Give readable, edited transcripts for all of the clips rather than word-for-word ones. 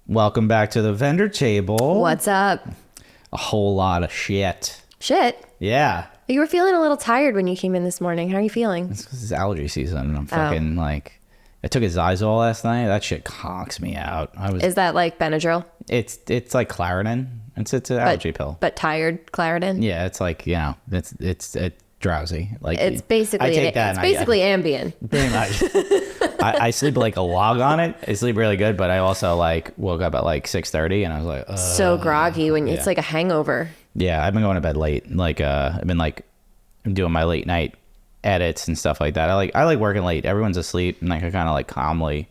Welcome back to the vendor table. What's up? A whole lot of shit. Shit. Yeah. You were feeling a little tired when you came in this morning. How are you feeling? It's because it's allergy season and I'm fucking like, I took a Zysol last night. That shit conks me out. Is that like Benadryl? It's like Claritin. It's an allergy pill. But tired Claritin? Yeah, it's like, you know, it's drowsy. Like It's basically Ambien. Pretty much. I sleep like a log on it. I sleep really good, but I also like woke up at like 6:30 and I was like, ugh. So groggy when it's like a hangover. Yeah, I've been going to bed late. Like I've been like doing my late night edits and stuff like that. I like working late. Everyone's asleep and like I kind of like calmly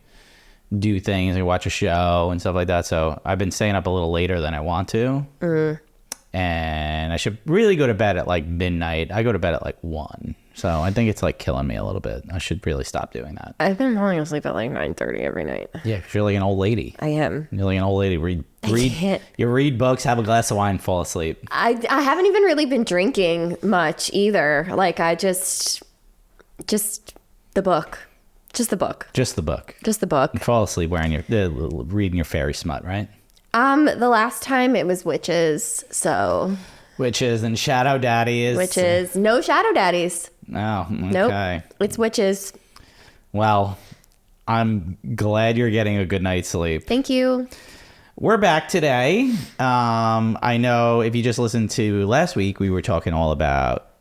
do things and watch a show and stuff like that. So I've been staying up a little later than I want to. And I should really go to bed at like midnight. I go to bed at like 1. So I think it's like killing me a little bit. I should really stop doing that. I've been falling asleep at like 9:30 every night. Yeah, because you're like an old lady. I am. You're like an old lady. You read books, have a glass of wine, fall asleep. I haven't even really been drinking much either. Like I just the book. Just the book. Just the book. Just the book. You fall asleep reading your fairy smut, right? The last time it was witches, so. Witches and shadow daddies. Witches. No shadow daddies. Oh, okay. Nope. It's witches. Well, I'm glad you're getting a good night's sleep. Thank you. We're back today. I know if you just listened to last week, we were talking all about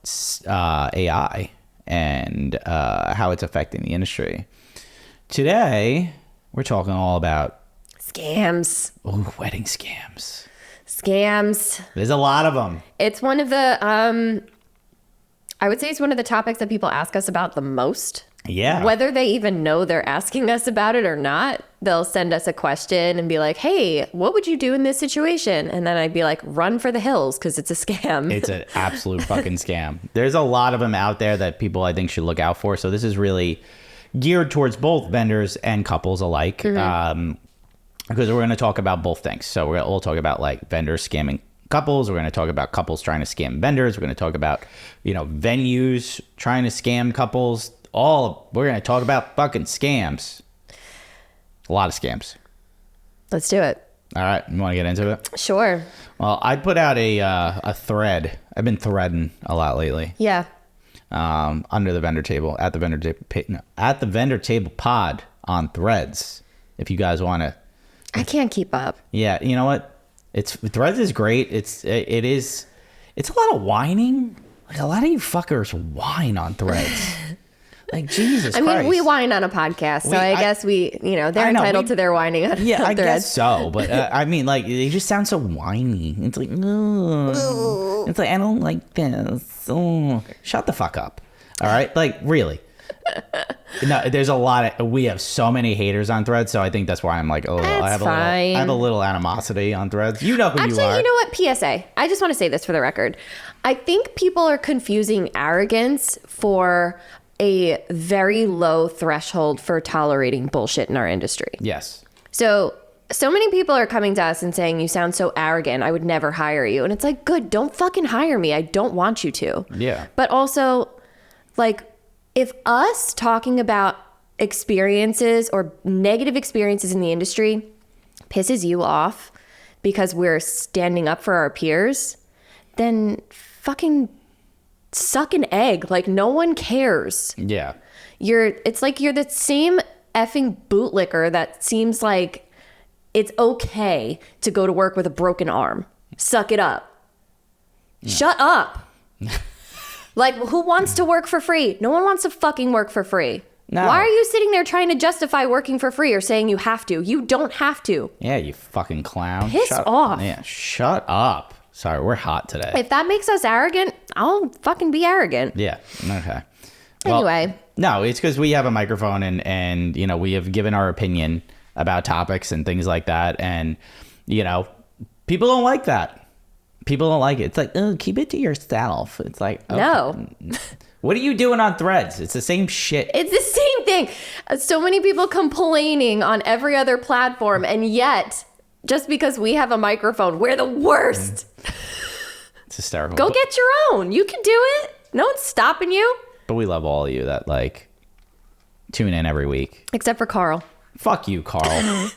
AI and how it's affecting the industry. Today, we're talking all about scams. Oh, wedding scams. Scams. There's a lot of them. It's one of the, I would say it's one of the topics that people ask us about the most. Yeah. Whether they even know they're asking us about it or not, they'll send us a question and be like, hey, what would you do in this situation? And then I'd be like, run for the hills because it's a scam. It's an absolute fucking scam. There's a lot of them out there that people I think should look out for. So this is really geared towards both vendors and couples alike. Because we're going to talk about both things. So we'll talk about like vendors scamming couples. We're going to talk about couples trying to scam vendors. We're going to talk about, venues trying to scam couples. We're going to talk about fucking scams. A lot of scams. Let's do it. All right. You want to get into it? Sure. Well, I put out a thread. I've been threading a lot lately. Yeah. Under the vendor table, at the vendor table pod on Threads. If you guys want to. I can't keep up. Yeah, you know what? Threads is great. It's a lot of whining. Like a lot of you fuckers whine on Threads. Like Jesus Christ. I mean, we whine on a podcast, so I guess they're entitled to their whining on Yeah, I Threads. guess so. But I mean, like they just sound so whiny. It's like, no. It's like I don't like this. Oh. Shut the fuck up. All right, like really. No, there's a lot we have so many haters on Threads, so I think that's why I'm like, I have a little animosity on Threads. You know who you are. Actually, you know what? PSA. I just want to say this for the record. I think people are confusing arrogance for a very low threshold for tolerating bullshit in our industry. Yes. So many people are coming to us and saying, you sound so arrogant. I would never hire you. And it's like, good, don't fucking hire me. I don't want you to. Yeah. But also, like, if us talking about experiences or negative experiences in the industry pisses you off because we're standing up for our peers, then fucking suck an egg. Like, no one cares. Yeah. It's like you're the same effing bootlicker that seems like it's okay to go to work with a broken arm. Suck it up. Yeah. Shut up. Like, who wants to work for free? No one wants to fucking work for free. No. Why are you sitting there trying to justify working for free or saying you have to? You don't have to. Yeah, you fucking clown. Piss off. Yeah, shut up. Sorry, we're hot today. If that makes us arrogant, I'll fucking be arrogant. Yeah, okay. Anyway. Well, no, it's because we have a microphone and we have given our opinion about topics and things like that. And, people don't like that. People don't like it. It's like, oh, keep it to yourself. It's like, okay. No. What are you doing on Threads? It's the same shit. It's the same thing. So many people complaining on every other platform, and yet, just because we have a microphone, we're the worst. It's hysterical. Go get your own. You can do it. No one's stopping you. But we love all of you that tune in every week. Except for Carl. Fuck you, Carl.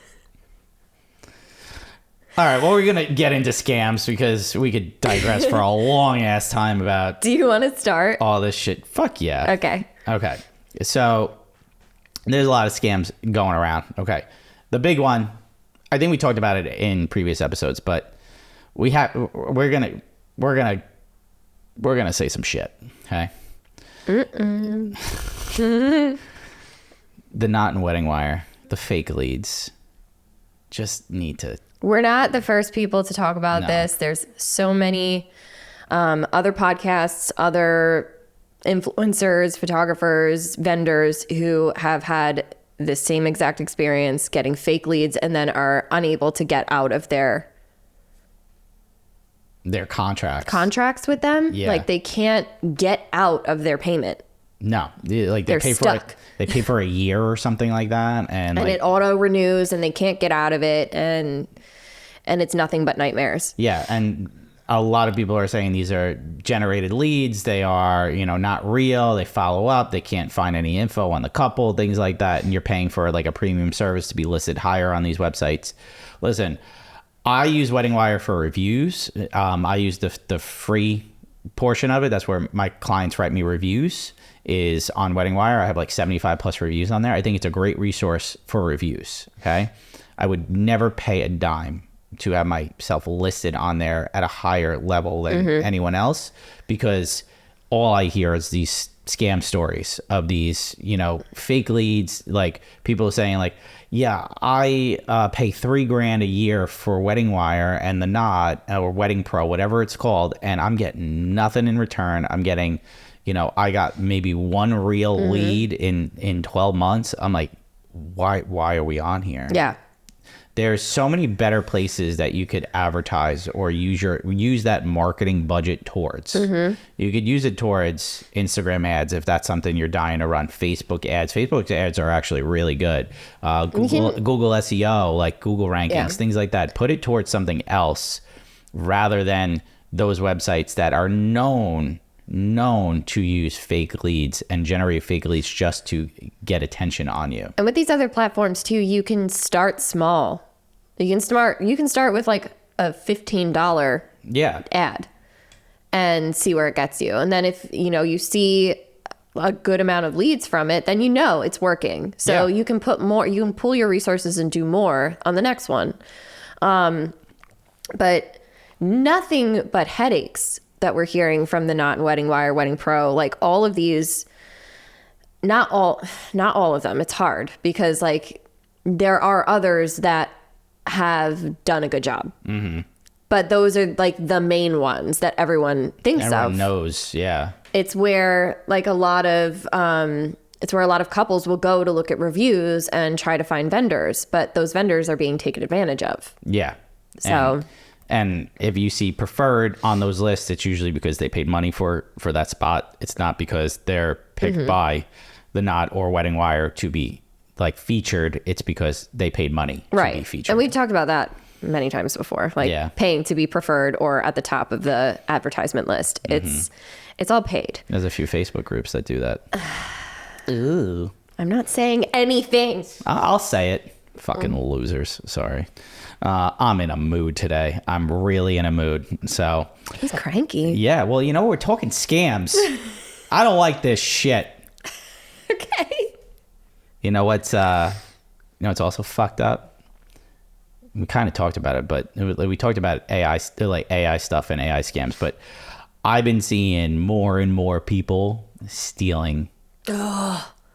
All right, well, we're going to get into scams because we could digress for a long ass time about Do you want to start? all this shit. Fuck yeah. Okay. So there's a lot of scams going around. Okay. The big one, I think we talked about it in previous episodes, but we're going to say some shit. Okay. The knot and wedding wire, the fake leads, just need to. We're not the first people to talk about this. There's so many other podcasts, other influencers, photographers, vendors who have had the same exact experience getting fake leads and then are unable to get out of their contracts with them. Yeah. Like they can't get out of their payment. No, like They're pay stuck. for they pay for a year or something like that, and like, it auto renews and they can't get out of it, and it's nothing but nightmares. Yeah, and a lot of people are saying these are generated leads. They are, not real. They follow up. They can't find any info on the couple, things like that, and you're paying for like a premium service to be listed higher on these websites. Listen, I use Wedding Wire for reviews. I use the free portion of it. That's where my clients write me reviews, is on Wedding Wire. I have like 75 plus reviews on there. I think it's a great resource for reviews. Okay. I would never pay a dime to have myself listed on there at a higher level than anyone else, because all I hear is these scam stories of these, fake leads, like people saying like, yeah, I pay $3,000 a year for Wedding Wire and the knot or Wedding Pro, whatever it's called, and I'm getting nothing in return. I'm getting, I got maybe one real lead in 12 months. I'm like, why are we on here? Yeah. There's so many better places that you could advertise or use that marketing budget towards. You could use it towards Instagram ads if that's something you're dying to run. Facebook ads. Facebook ads are actually really good. Google SEO, like Google rankings, things like that. Put it towards something else rather than those websites that are known to use fake leads and generate fake leads just to get attention on you. And with these other platforms too, you can start small. You can start with like a $15 ad and see where it gets you. And then if you see a good amount of leads from it, then it's working. So you can pull your resources and do more on the next one. But nothing but headaches that we're hearing from the Knot and Wedding Wire, Wedding Pro, like all of these, not all of them. It's hard because like there are others that have done a good job. But those are like the main ones that everyone thinks of. Everyone knows, yeah. It's where like a lot of couples will go to look at reviews and try to find vendors, but those vendors are being taken advantage of. Yeah. So. And if you see preferred on those lists, it's usually because they paid money for that spot. It's not because they're picked by the Knot or Wedding Wire to be like featured. It's because they paid money to be featured. And we've talked about that many times before, like paying to be preferred or at the top of the advertisement list. It's all paid. There's a few Facebook groups that do that. Ooh. I'm not saying anything. I'll say it. Fucking losers. Sorry. I'm in a mood today. I'm really in a mood. So he's cranky. Yeah. Well, we're talking scams. I don't like this shit. Okay. What's also fucked up? We kind of talked about it, but we talked about AI stuff and AI scams, but I've been seeing more and more people stealing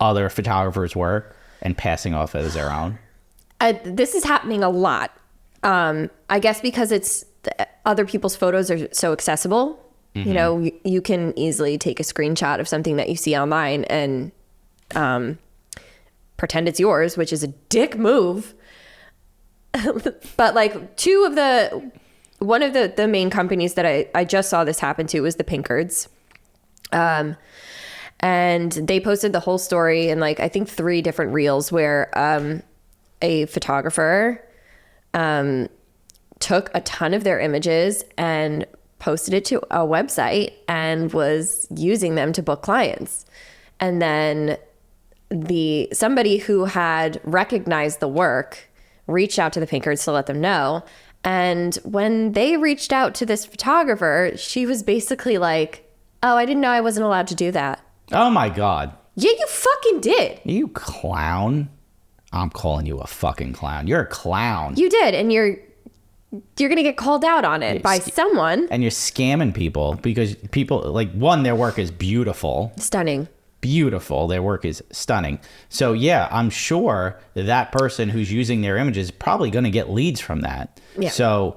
other photographers' work and passing off as their own. This is happening a lot. I guess because other people's photos are so accessible. You can easily take a screenshot of something that you see online and pretend it's yours, which is a dick move. But like one of the main companies that I just saw this happen to was the Pinkards. And they posted the whole story in like, I think 3 different reels where a photographer took a ton of their images and posted it to a website and was using them to book clients. And then somebody who had recognized the work reached out to the Pinkards to let them know. And when they reached out to this photographer, she was basically like, oh, I didn't know I wasn't allowed to do that. Oh my God. Yeah, you fucking did. You clown. I'm calling you a fucking clown. You're a clown. You did. And you're going to get called out on it by someone. And you're scamming people because people, like, one, their work is beautiful. Stunning. Beautiful. Their work is stunning. So, yeah, I'm sure that person who's using their images is probably going to get leads from that. Yeah. So,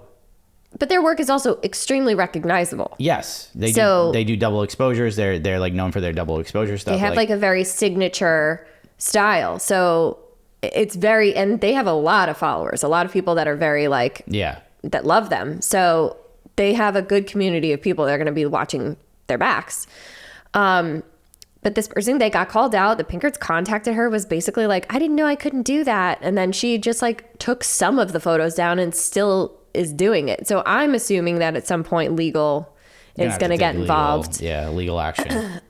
but their work is also extremely recognizable. yes, they do double exposures. They're like known for their double exposure stuff. They have like a very signature style. So it's very, and they have a lot of followers, a lot of people that are very like, yeah, that love them. So they have a good community of people that are going to be watching their backs. But this person, they got called out. The Pinkerts contacted her, was basically like, I didn't know I couldn't do that. And then she just like took some of the photos down and still is doing it. So I'm assuming that at some point legal is going to get involved. Legal action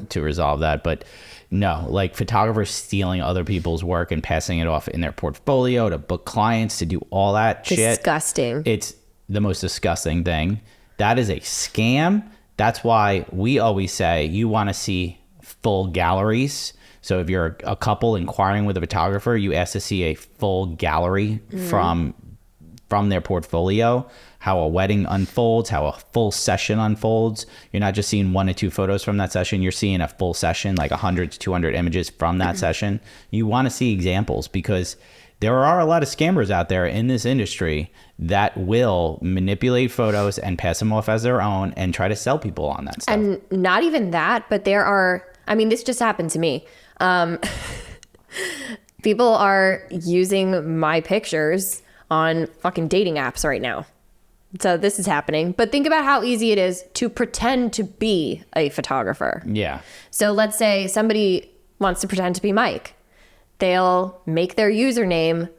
to resolve that. But no, like photographers stealing other people's work and passing it off in their portfolio to book clients, to do all that shit. Disgusting. It's the most disgusting thing. That is a scam. That's why we always say you want to see full galleries. So if you're a couple inquiring with a photographer, you ask to see a full gallery from their portfolio, how a wedding unfolds, how a full session unfolds. You're not just seeing 1 or 2 photos from that session. You're seeing a full session, like 100 to 200 images from that session. You want to see examples because there are a lot of scammers out there in this industry that will manipulate photos and pass them off as their own and try to sell people on that stuff. And not even that, but there are, I mean, this just happened to me. People are using my pictures on fucking dating apps right now. So this is happening. But think about how easy it is to pretend to be a photographer. Yeah. So let's say somebody wants to pretend to be Mike. They'll make their username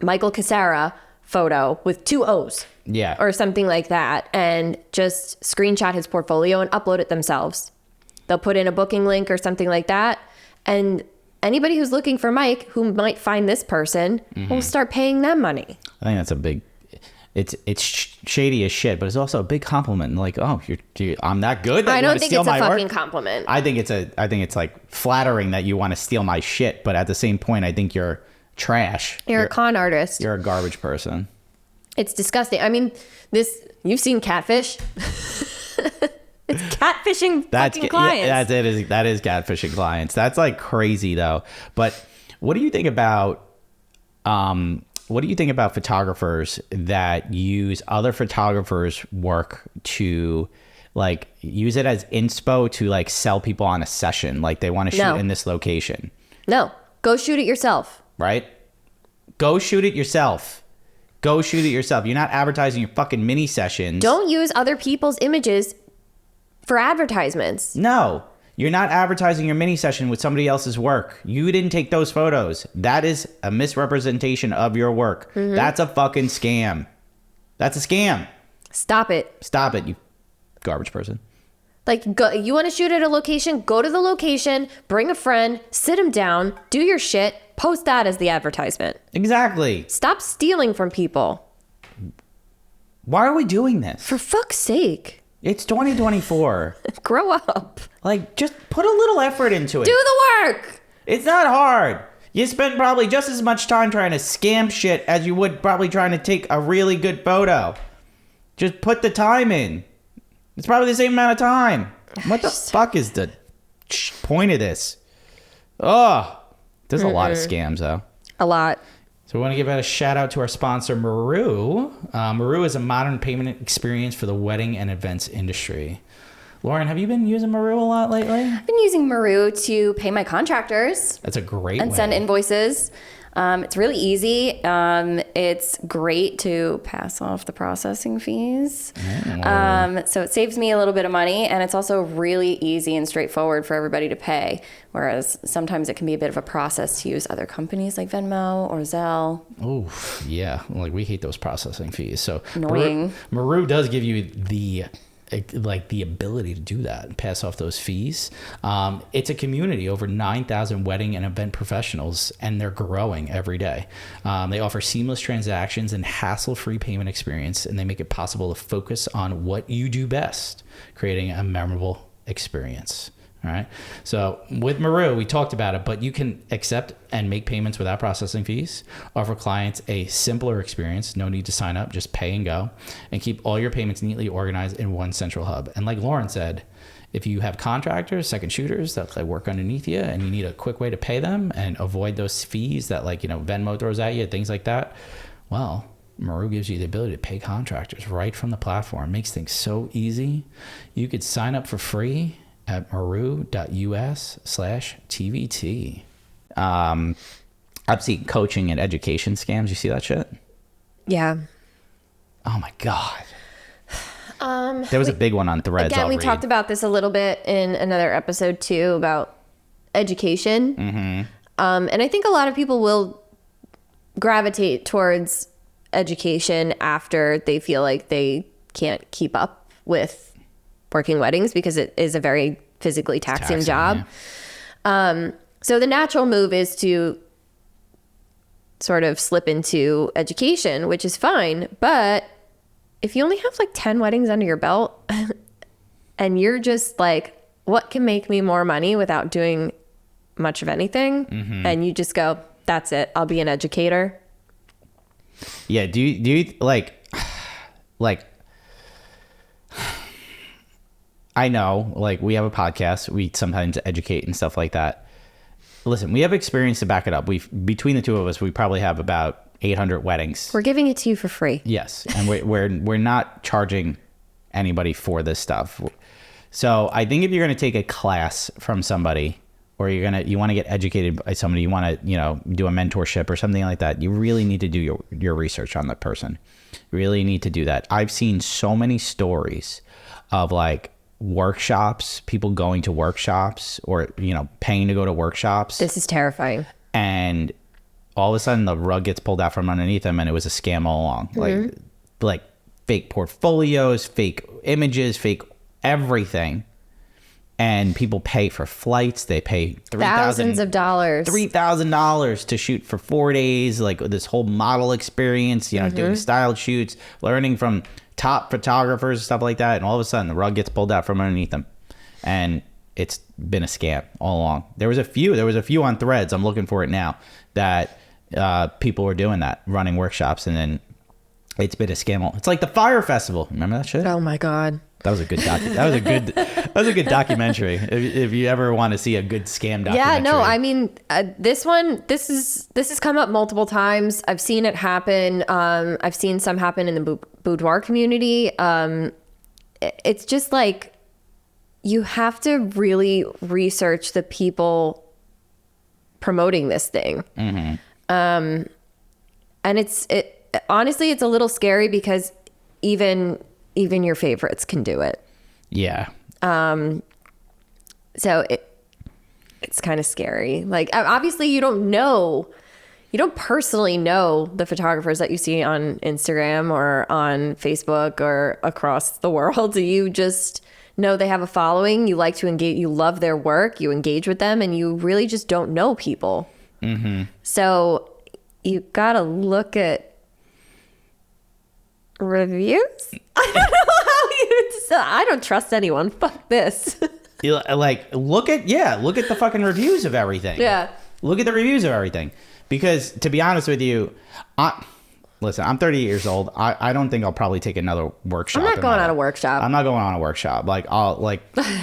Michael Casara photo with 2 O's. Yeah. Or something like that. And just screenshot his portfolio and upload it themselves. They'll put in a booking link or something like that. And anybody who's looking for Mike who might find this person will start paying them money. I think that's a big, it's shady as shit, but it's also a big compliment. Like, oh, I'm that good that I you don't want to think steal it's a my fucking work? compliment. I think it's like flattering that you want to steal my shit, but at the same point, I think you're trash. You're a con artist. You're a garbage person. It's disgusting. I mean, you've seen Catfish. It's catfishing fucking clients. Yeah, that is catfishing clients. That's like crazy though. But what do you think about photographers that use other photographers' work to like use it as inspo to like sell people on a session? Like they want to shoot in this location. No, go shoot it yourself. Right? Go shoot it yourself. Go shoot it yourself. You're not advertising your fucking mini sessions. Don't use other people's images for advertisements. No, you're not advertising your mini session with somebody else's work. You didn't take those photos. That is a misrepresentation of your work. That's a fucking scam. That's a scam. Stop it. Stop it, you garbage person. Like, you want to shoot at a location? Go to the location, bring a friend, sit them down, do your shit, post that as the advertisement. Exactly. Stop stealing from people. Why are we doing this? For fuck's sake. It's 2024. Grow up. Like, just put a little effort into it. Do the work. It's not hard. You spend probably just as much time trying to scam shit as you would probably trying to take a really good photo. Just put the time in. It's probably the same amount of time. What the fuck is the point of this? Oh, there's a lot of scams, though. A lot. So we want to give a shout out to our sponsor, Maru. Maru is a modern payment experience for the wedding and events industry. Lauren, have you been using Maru a lot lately? I've been using Maru to pay my contractors. That's a great way. And send invoices. It's really easy. It's great to pass off the processing fees. So it saves me a little bit of money, and it's also really easy and straightforward for everybody to pay. Whereas sometimes it can be a bit of a process to use other companies like Venmo or Zelle. Oh, yeah. Like we hate those processing fees. So annoying. Maru does give you the like the ability to do that and pass off those fees. It's a community, over 9,000 wedding and event professionals, and they're growing every day. They offer seamless transactions and hassle-free payment experience, and they make it possible to focus on what you do best, creating a memorable experience. All right. So with Maru, we talked about it, but you can accept and make payments without processing fees, offer clients a simpler experience, no need to sign up, just pay and go, and keep all your payments neatly organized in one central hub. And like Lauren said, if you have contractors, second shooters that like work underneath you and you need a quick way to pay them and avoid those fees that like, Venmo throws at you, things like that, well, Maru gives you the ability to pay contractors right from the platform. Makes things so easy. You could sign up for free at maru.us/TVT. I've seen coaching and education scams. You see that shit? Yeah. Oh my God. There was a big one on Threads. Again, we talked about this a little bit in another episode too, about education. And I think a lot of people will gravitate towards education after they feel like they can't keep up with working weddings, because it is a very physically taxing job. Yeah. So the natural move is to sort of slip into education, which is fine. But if you only have like 10 weddings under your belt and you're just like, what can make me more money without doing much of anything? And you just go, that's it, I'll be an educator. Yeah. Do you like I know, like, we have a podcast, we sometimes educate and stuff like that. Listen, we have experience to back it up. Between the two of us, we probably have about 800 weddings. We're giving it to you for free. Yes, and we're not charging anybody for this stuff. So I think if you're going to take a class from somebody, or you want to get educated by somebody, you want to do a mentorship or something like that, you really need to do your research on the person. You really need to do that. I've seen so many stories of like workshops, people going to workshops, or paying to go to workshops. This is terrifying. And all of a sudden the rug gets pulled out from underneath them, and it was a scam all along. Like fake portfolios, fake images, fake everything. And people pay for flights. They pay thousands of dollars, $3,000 to shoot for 4 days. Like this whole model experience, doing styled shoots, learning from top photographers, stuff like that. And all of a sudden the rug gets pulled out from underneath them. And it's been a scam all along. There was a few on Threads, I'm looking for it now, that people were doing that, running workshops, and then it's been a scam. It's like the Fyre Festival. Remember that shit? Oh my God. That was a good that was a good documentary. If you ever want to see a good scam documentary. Yeah, no, I mean, this has come up multiple times. I've seen it happen. I've seen some happen in the boudoir community. It's just like, you have to really research the people promoting this thing. And honestly, it's a little scary, because even your favorites can do it. Yeah. So it's kind of scary. Like, obviously you don't personally know the photographers that you see on Instagram or on Facebook or across the world. You just know they have a following. You like to engage, you love their work, you engage with them, and you really just don't know people. So you gotta look at reviews. I don't know how I don't trust anyone. Fuck this. Like, look at the fucking reviews of everything. Yeah. Look at the reviews of everything. Because to be honest with you, listen, I'm 38 years old. I don't think I'll probably take another workshop. I'm not going on a workshop. I'm not going on a workshop. Like,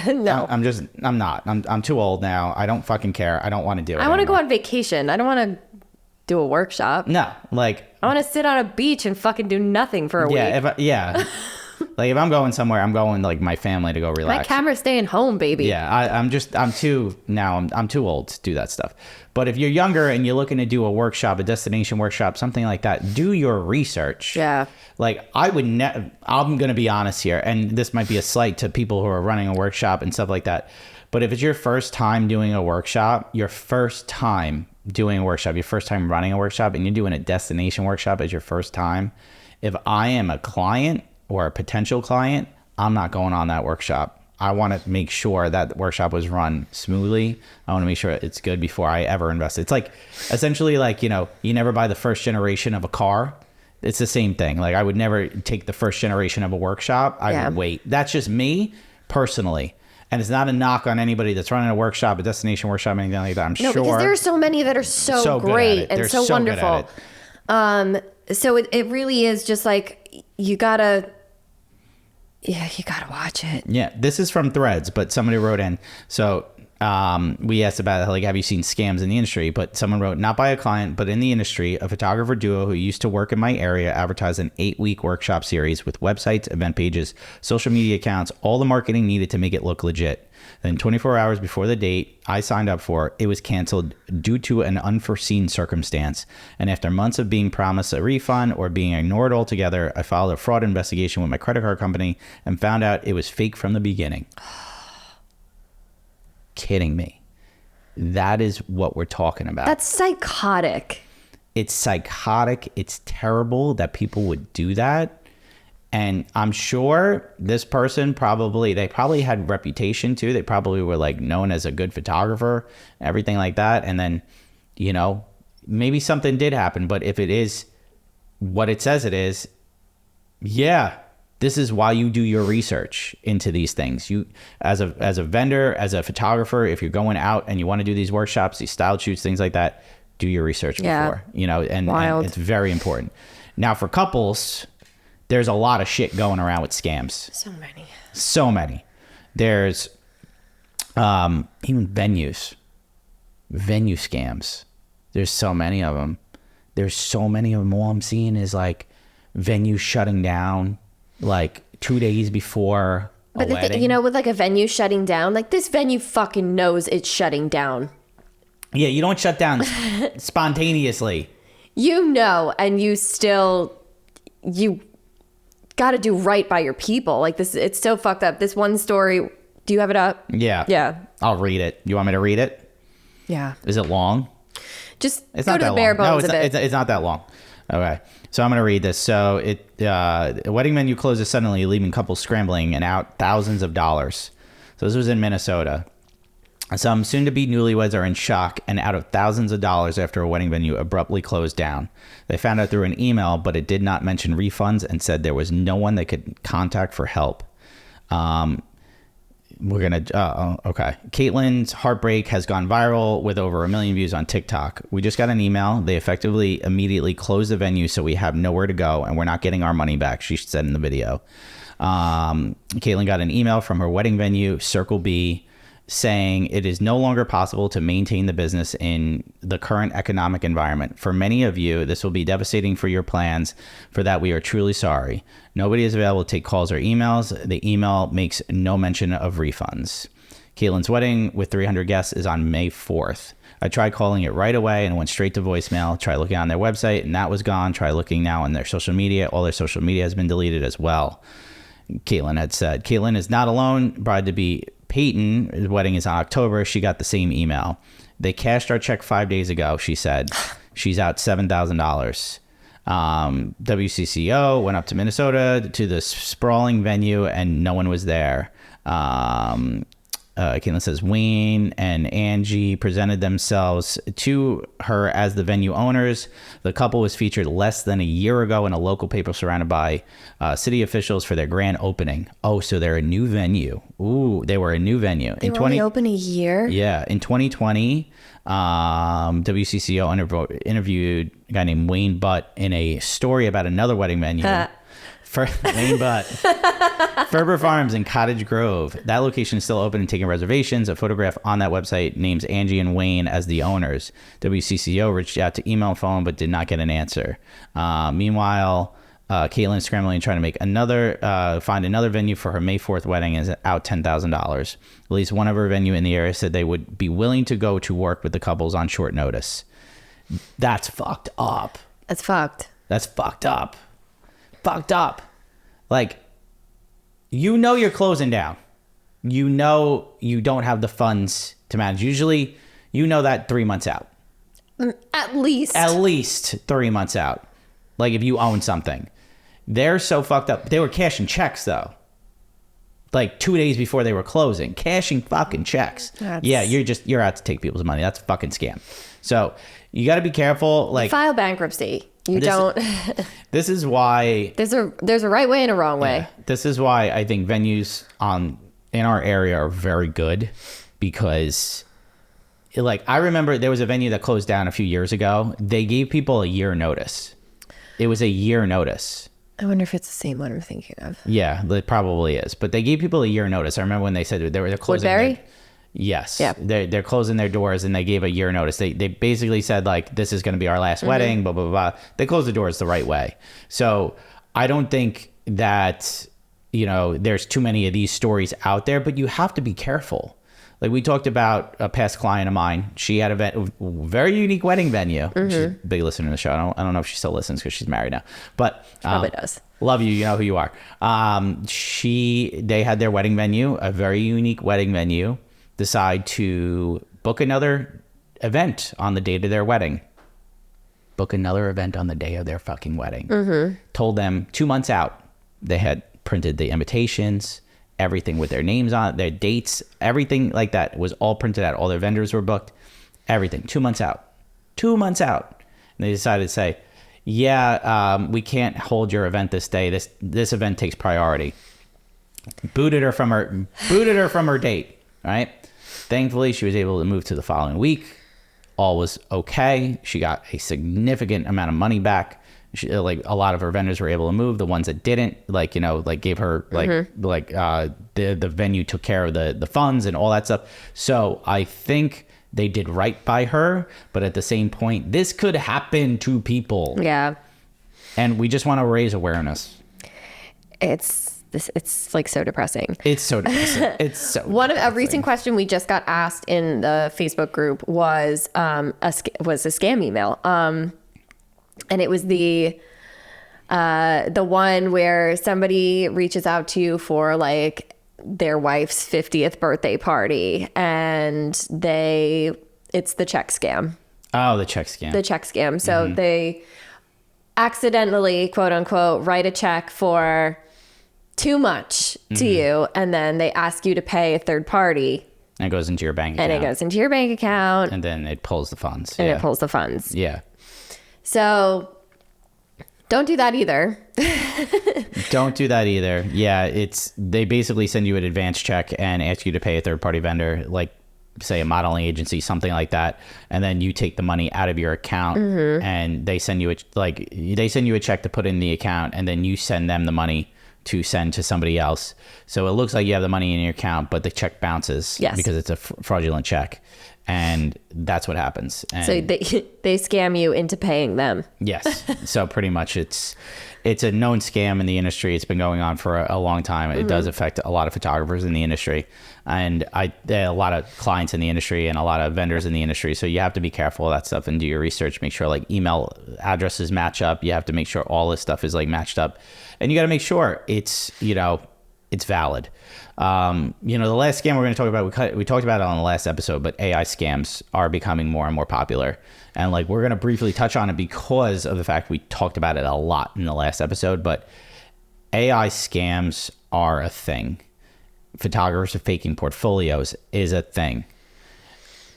no. I'm not. I'm too old now. I don't fucking care. I don't want to do it. I want to go on vacation. I don't want to do a workshop. No, like, I want to sit on a beach and fucking do nothing for a week. Like, if I'm going somewhere, I'm going like my family to go relax. My camera's staying home, baby. Yeah, I'm too old to do that stuff. But if you're younger and you're looking to do a workshop, a destination workshop, something like that, do your research. Yeah. Like, I'm going to be honest here, and this might be a slight to people who are running a workshop and stuff like that. But if it's your first time doing a workshop, your first time running a workshop, and you're doing a destination workshop as your first time, if I am a client or a potential client, I'm not going on that workshop. I want to make sure that the workshop was run smoothly. I want to make sure it's good before I ever invest. It's like essentially like, you know, you never buy the first generation of a car. It's the same thing. Like I would never take the first generation of a workshop. I would wait. That's just me personally. And it's not a knock on anybody that's running a workshop, a destination workshop, anything like that. I'm sure. Because there are so many that are so great and so wonderful. So it really is just like, you gotta watch it. Yeah, this is from Threads, but somebody wrote in. So we asked about, like, have you seen scams in the industry? But someone wrote, not by a client, but in the industry, a photographer duo who used to work in my area advertised an 8-week workshop series with websites, event pages, social media accounts, all the marketing needed to make it look legit. Then 24 hours before the date I signed up for, it was canceled due to an unforeseen circumstance. And after months of being promised a refund or being ignored altogether, I filed a fraud investigation with my credit card company and found out it was fake from the beginning. Kidding me. That is what we're talking about. That's psychotic. It's psychotic. It's terrible that people would do that. And I'm sure this person they probably had reputation too. They probably were like known as a good photographer, everything like that. And then, you know, maybe something did happen, but if it is what it says it is, yeah, this is why you do your research into these things. You, as a vendor, as a photographer, if you're going out and you want to do these workshops, these style shoots, things like that, do your research before, you know, and it's very important. Now for couples, there's a lot of shit going around with scams. So many. There's even venue scams. There's so many of them. All I'm seeing is like venues shutting down like 2 days before a wedding. You know, with like a venue shutting down, like this venue fucking knows it's shutting down. Yeah, you don't shut down spontaneously. You know, and you got to do right by your people. Like this, it's so fucked up. This one story, do you have it up? Yeah. I'll read it. You want me to read it? Yeah. Is it long? Just go to the bare bones of it. It's not that long. Okay. So I'm going to read this. So a wedding venue closes suddenly, leaving couples scrambling and out thousands of dollars. So this was in Minnesota. Some soon-to-be newlyweds are in shock and out of thousands of dollars after a wedding venue abruptly closed down. They found out through an email, but it did not mention refunds and said there was no one they could contact for help. Okay. Caitlin's heartbreak has gone viral with over 1 million views on TikTok. We just got an email. They effectively immediately closed the venue, so we have nowhere to go and we're not getting our money back, she said in the video. Caitlin got an email from her wedding venue, Circle B, saying it is no longer possible to maintain the business in the current economic environment. For many of you, this will be devastating for your plans. For that, we are truly sorry. Nobody is available to take calls or emails. The email makes no mention of refunds. Caitlin's wedding with 300 guests is on May 4th. I tried calling it right away and went straight to voicemail. Try looking on their website and that was gone. Try looking now on their social media. All their social media has been deleted as well. Caitlin had said. Caitlin is not alone. Bride-to-be Peyton, his wedding is in October. She got the same email. They cashed our check 5 days ago, she said. She's out $7,000. WCCO went up to Minnesota to the sprawling venue and no one was there. Caitlin says Wayne and Angie presented themselves to her as the venue owners. The couple was featured less than a year ago in a local paper surrounded by city officials for their grand opening. Oh, so they're a new venue. Ooh, they were a new venue. They were only open a year? Yeah. In 2020, WCCO interviewed a guy named Wayne Butt in a story about another wedding venue. Wayne Butt. Ferber Farms in Cottage Grove. That location is still open and taking reservations. A photograph on that website names Angie and Wayne as the owners. WCCO reached out to email and phone but did not get an answer. Meanwhile, Caitlin is scrambling trying to make find another venue for her May 4th wedding and is out $10,000. At least one of her venue in the area said they would be willing to go to work with the couples on short notice. That's fucked up. That's fucked. That's fucked up. Fucked up. Like, you know you're closing down. You know you don't have the funds to manage. Usually, you know that 3 months out. At least 3 months out. Like if you own something. They're so fucked up. They were cashing checks though. like 2 days before they were closing, cashing fucking checks. Yeah, you're out to take people's money. That's a fucking scam. So you got to be careful. Like, file bankruptcy. Don't. This is why there's a right way and a wrong way. This is why I think venues in our area are very good, because like I remember there was a venue that closed down a few years ago. They gave people a year notice. It was a year notice. I wonder if it's the same one I'm thinking of. Yeah, it probably is. But they gave people a year notice. I remember when they said they're closing. Woodbury? Yes. Yeah. They're closing their doors, and they gave a year notice. They basically said, like, this is going to be our last wedding, blah, blah, blah. They closed the doors the right way. So I don't think that, there's too many of these stories out there, but you have to be careful. Like, we talked about a past client of mine. She had a very unique wedding venue. She's a big listener to the show. I don't know if she still listens because she's married now. But she probably does. Love you. You know who you are. They had their wedding venue, a very unique wedding venue, decide to book another event on the date of their wedding. Book another event on the day of their fucking wedding. Told them 2 months out. They had printed the invitations, everything with their names on it, their dates, everything like that was all printed out. All their vendors were booked, everything. 2 months out. 2 months out. And they decided to say, we can't hold your event this day. This event takes priority. Booted her from her date, right? Thankfully, she was able to move to the following week. All was okay. She got a significant amount of money back. Like a lot of her vendors were able to move. The ones that didn't, gave her the venue took care of the funds and all that stuff. So I think they did right by her, but at the same point, this could happen to people. Yeah. And we just want to raise awareness. It's like so depressing. It's so depressing. It's so a recent question we just got asked in the Facebook group was a scam email. And it was the one where somebody reaches out to you for like their wife's 50th birthday party, and it's the check scam. Oh, the check scam. The check scam. So they accidentally, quote unquote, write a check for too much to you, and then they ask you to pay a third party. And it goes into your bank account. And it goes into your bank account. And then it pulls the funds. And it pulls the funds. Yeah. So don't do that either. Don't do that either. Yeah, they basically send you an advance check and ask you to pay a third party vendor, like say a modeling agency, something like that, and then you take the money out of your account, and they send you a check to put in the account, and then you send them the money to send to somebody else. So it looks like you have the money in your account, but the check bounces because it's a fraudulent check. And that's what happens. And so they scam you into paying them. Yes. So pretty much it's a known scam in the industry. It's been going on for a long time. It does affect a lot of photographers in the industry. And there are a lot of clients in the industry and a lot of vendors in the industry. So you have to be careful of that stuff and do your research. Make sure like email addresses match up. You have to make sure all this stuff is like matched up. And you got to make sure it's valid. The last scam we're going to talk about, we talked about it on the last episode, but AI scams are becoming more and more popular. And like, we're going to briefly touch on it because of the fact we talked about it a lot in the last episode, but AI scams are a thing. Photographers faking portfolios is a thing.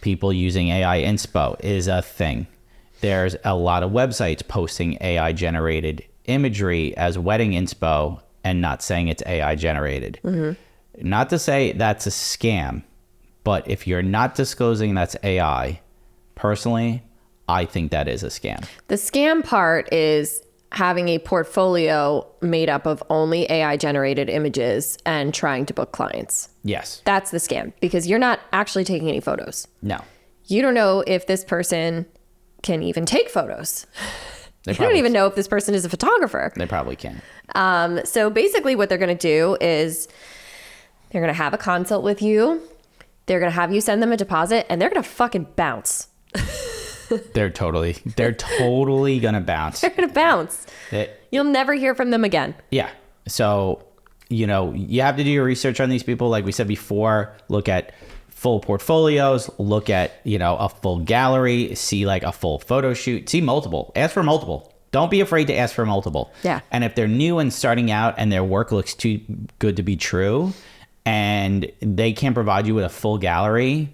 People using AI inspo is a thing. There's a lot of websites posting AI generated imagery as wedding inspo and not saying it's AI generated. Not to say that's a scam, but if you're not disclosing that's AI, personally, I think that is a scam. The scam part is having a portfolio made up of only AI generated images and trying to book clients. Yes. That's the scam, because you're not actually taking any photos. No. You don't know if this person can even take photos. You They don't even know if this person is a photographer. They probably can. So basically what they're going to do is they're going to have a consult with you. They're going to have you send them a deposit, and they're going to fucking bounce. They're totally going to bounce. They're going to bounce. You'll never hear from them again. Yeah. So, you have to do your research on these people. Like we said before, look at full portfolios, look at, a full gallery, see like a full photo shoot, see multiple, ask for multiple. Don't be afraid to ask for multiple. Yeah. And if they're new and starting out and their work looks too good to be true, and they can't provide you with a full gallery,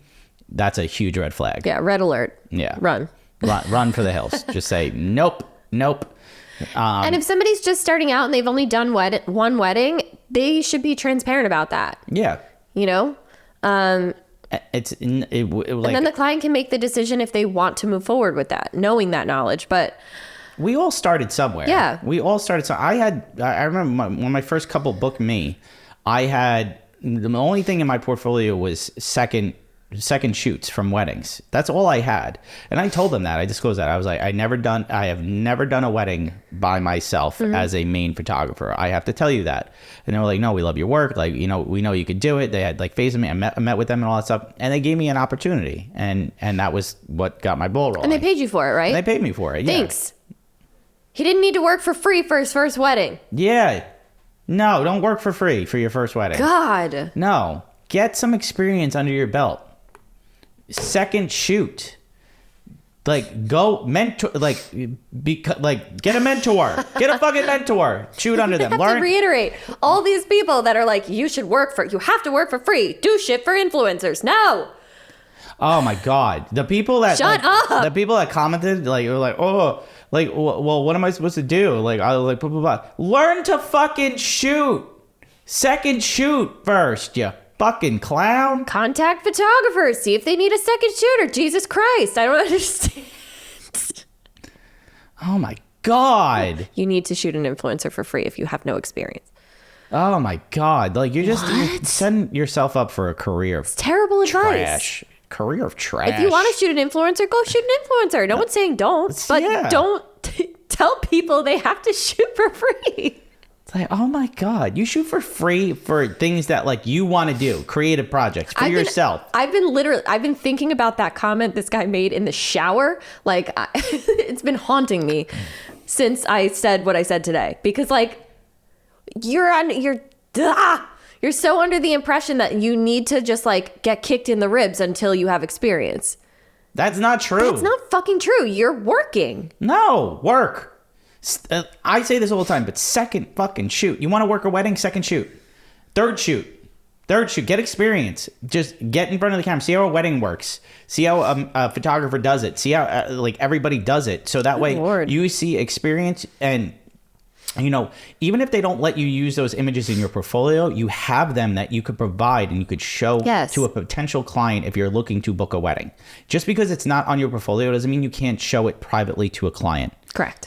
that's a huge red flag. Yeah, red alert. Yeah. Run Run for the hills. Just say, nope. And if somebody's just starting out and they've only done one wedding, they should be transparent about that. Yeah. You know? And then the client can make the decision if they want to move forward with that, knowing that knowledge. But we all started somewhere. Yeah. We all started. So I remember when my first couple booked me, I had the only thing in my portfolio was second shoots from weddings. That's all I had. And I told them that. I disclosed that. I was like, I have never done a wedding by myself as a main photographer. I have to tell you that. And they were like, no, we love your work. Like, you know, we know you could do it. They had like faith in me. I met with them and all that stuff. And they gave me an opportunity. And that was what got my ball rolling. And they paid you for it, right? And they paid me for it. Yeah. Thanks. He didn't need to work for free for his first wedding. Yeah. No, don't work for free for your first wedding. God. No. Get some experience under your belt. Second shoot. Like, go mentor, get a mentor. Get a fucking mentor. Shoot under them. I have to reiterate, all these people that are like, you have to work for free. Do shit for influencers. No. Oh my God. The people that Shut up. The people that commented, like, were like, oh, like, well, what am I supposed to do? Like, I was like, blah, blah, blah. Learn to fucking shoot. Second shoot first, you fucking clown. Contact photographers. See if they need a second shooter. Jesus Christ. I don't understand. Oh my God. You need to shoot an influencer for free if you have no experience. Oh my God. Like, you're setting yourself up for a career of terrible advice. Trash. Career of trash. If you want to shoot an influencer, go shoot an influencer. No one's saying don't, but don't tell people they have to shoot for free. It's like, oh my God, you shoot for free for things that like you want to do, creative projects for yourself. I've been thinking about that comment this guy made in the shower. Like, it's been haunting me since I said what I said today, because like you're so under the impression that you need to just like get kicked in the ribs until you have experience. That's not true. That's not fucking true. You're working. No, work. I say this all the time, but second fucking shoot. You want to work a wedding? Second shoot. Third shoot. Get experience. Just get in front of the camera. See how a wedding works. See how a photographer does it. See how like everybody does it. So that way you see experience, and you know, even if they don't let you use those images in your portfolio, you have them that you could provide and you could show to a potential client if you're looking to book a wedding. Just because it's not on your portfolio doesn't mean you can't show it privately to a client. Correct.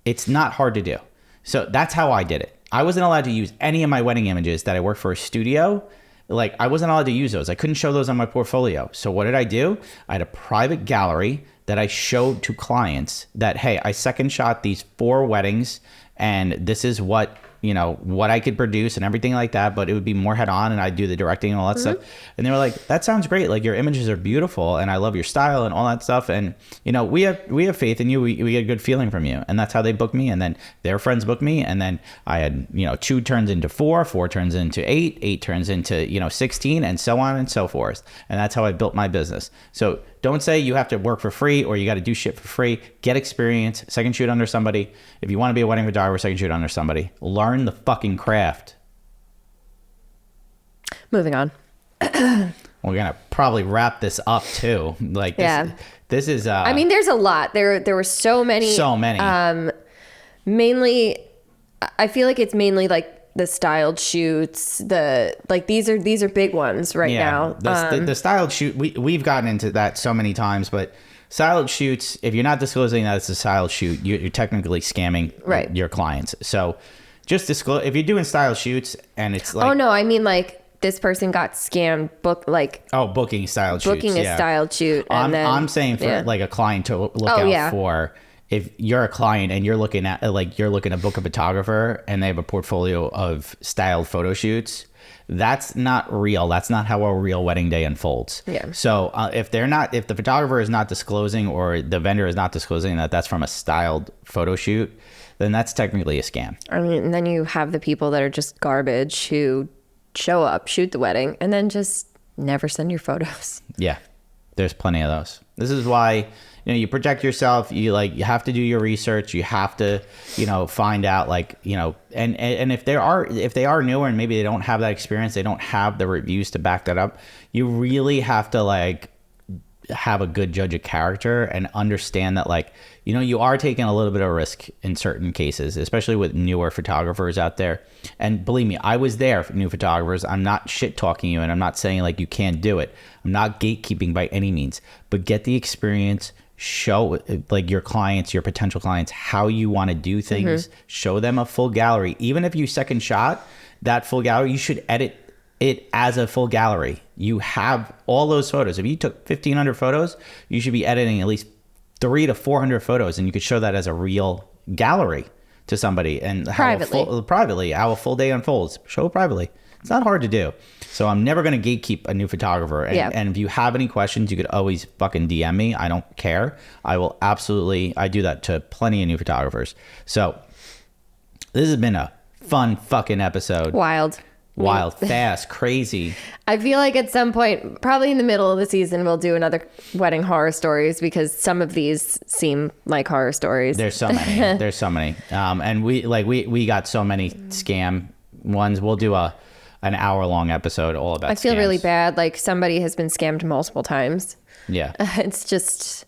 It's not hard to do. So that's how I did it. I wasn't allowed to use any of my wedding images that I worked for a studio. Like, I wasn't allowed to use those. I couldn't show those on my portfolio. So what did I do? I had a private gallery that I showed to clients that, hey, I second shot these 4 weddings, and this is what, you know, what I could produce and everything like that, but it would be more head on and I'd do the directing and all that stuff. And they were like, that sounds great. Like, your images are beautiful and I love your style and all that stuff. And, you know, we have faith in you. We get a good feeling from you. And that's how they booked me. And then their friends booked me. And then I had, you know, 2 turns into 4, 4 turns into 8, 8 turns into, you know, 16, and so on and so forth. And that's how I built my business. So don't say you have to work for free or you got to do shit for free. Get experience. Second shoot under somebody. If you want to be a wedding photographer, second shoot under somebody. Learn the fucking craft. Moving on. We're gonna probably wrap this up too. Like, this is. I mean, there's a lot. There were so many. Mainly, I feel like it's mainly like the styled shoots. These are big ones now. The styled shoot. We've gotten into that so many times, but styled shoots. If you're not disclosing that it's a styled shoot, you're technically scamming your clients. So just disclose if you're doing styled shoots and it's like. Oh no, I mean like. This person got scammed, booking styled shoots. Booking a styled shoot. And I'm saying for like a client to look out for. If you're a client and you're looking to book a photographer and they have a portfolio of styled photo shoots, that's not real. That's not how a real wedding day unfolds. Yeah. So if the photographer is not disclosing or the vendor is not disclosing that that's from a styled photo shoot, then that's technically a scam. I mean, and then you have the people that are just garbage who show up, shoot the wedding, and then just never send your photos. Yeah, there's plenty of those. This is why, you protect yourself. You have to do your research. You have to, find out and if they are newer and maybe they don't have that experience, they don't have the reviews to back that up. You really have to have a good judge of character and understand that you are taking a little bit of risk in certain cases, especially with newer photographers out there. And believe me, I was there for new photographers. I'm not shit talking you, and I'm not saying you can't do it. I'm not gatekeeping by any means, but get the experience. Show your clients, your potential clients, how you want to do things. Show them a full gallery. Even if you second shot that full gallery, you should edit it as a full gallery. You have all those photos. If you took 1,500 photos, you should be editing at least 300 to 400 photos, and you could show that as a real gallery to somebody. And privately, how a full day unfolds. Show it privately. It's not hard to do. So I'm never going to gatekeep a new photographer. And if you have any questions, you could always fucking DM me. I don't care. I will absolutely. I do that to plenty of new photographers. So this has been a fun fucking episode. Wild, fast, crazy. I feel like at some point, probably in the middle of the season, we'll do another wedding horror stories, because some of these seem like horror stories. There's so many. And we got so many scam ones. We'll do an hour-long episode all about scams. I feel really bad. Somebody has been scammed multiple times. Yeah. It's just...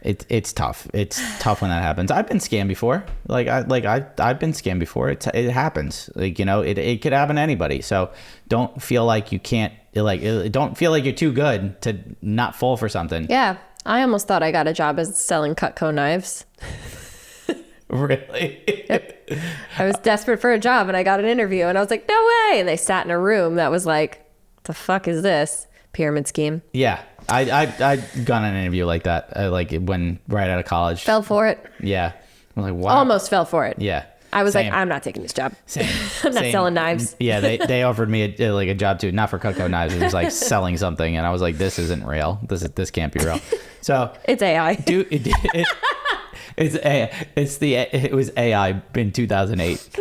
It's tough. It's tough when that happens. I've been scammed before. I've been scammed before. It happens. It could happen to anybody. So don't feel like you can't. Don't feel like you're too good to not fall for something. Yeah, I almost thought I got a job as selling Cutco knives. Really? Yep. I was desperate for a job, and I got an interview, and I was like, no way. And they sat in a room that was like, the fuck is this? Pyramid scheme. Yeah. I got an interview like that, when right out of college. Fell for it. Yeah. I'm like, wow. Almost fell for it. Yeah. I was like, I'm not taking this job. Same. I'm not selling knives. Yeah, they offered me a job too, not for Cutco knives. It was selling something, and I was like, this isn't real. This can't be real. So it's AI. It was AI in 2008.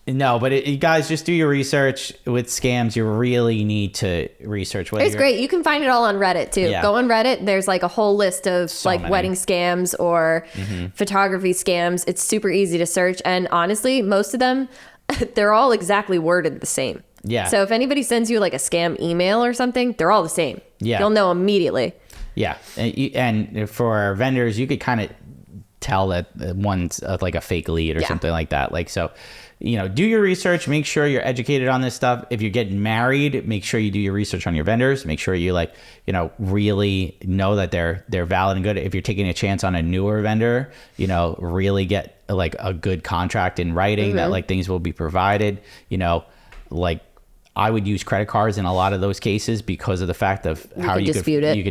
No, but you guys just do your research with scams. You really need to research. It's great. You can find it all on Reddit too. Yeah. Go on Reddit. There's a whole list of Many. wedding scams or photography scams. It's super easy to search. And honestly, most of them, they're all exactly worded the same. Yeah. So if anybody sends you a scam email or something, they're all the same. Yeah. You'll know immediately. Yeah. And for vendors, you could kind of tell that one's a fake lead or something like that. So, do your research, make sure you're educated on this stuff. If you're getting married, make sure you do your research on your vendors. Make sure you really know that they're valid and good. If you're taking a chance on a newer vendor, really get a good contract in writing that things will be provided. I would use credit cards in a lot of those cases because of the fact of how you could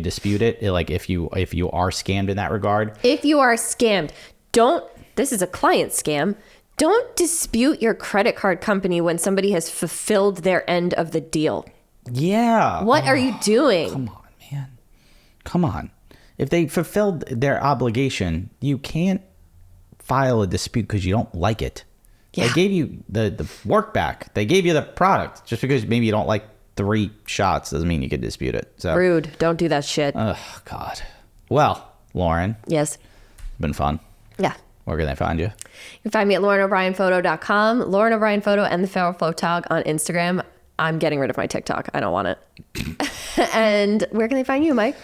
dispute it. If you are scammed in that regard. If you are scammed, this is a client scam. Don't dispute your credit card company when somebody has fulfilled their end of the deal. Yeah. What are you doing? Come on, man. Come on. If they fulfilled their obligation, you can't file a dispute because you don't like it. Yeah. They gave you the work back. They gave you the product. Just because maybe you don't like 3 shots doesn't mean you could dispute it. So rude. Don't do that shit. Oh, God. Well, Lauren. Yes. It's been fun. Yeah. Where can they find you? You can find me at LaurenO'BrienPhoto.com, Lauren O'Brien Photo, and the Feral Photog on Instagram. I'm getting rid of my TikTok. I don't want it. And where can they find you, Mike?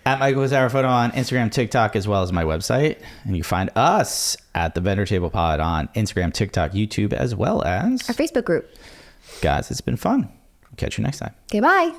At Michael Wazara Photo on Instagram, TikTok, as well as my website. And you can find us at the Vendor Table Pod on Instagram, TikTok, YouTube, as well as our Facebook group. Guys, it's been fun. Catch you next time. Okay, bye.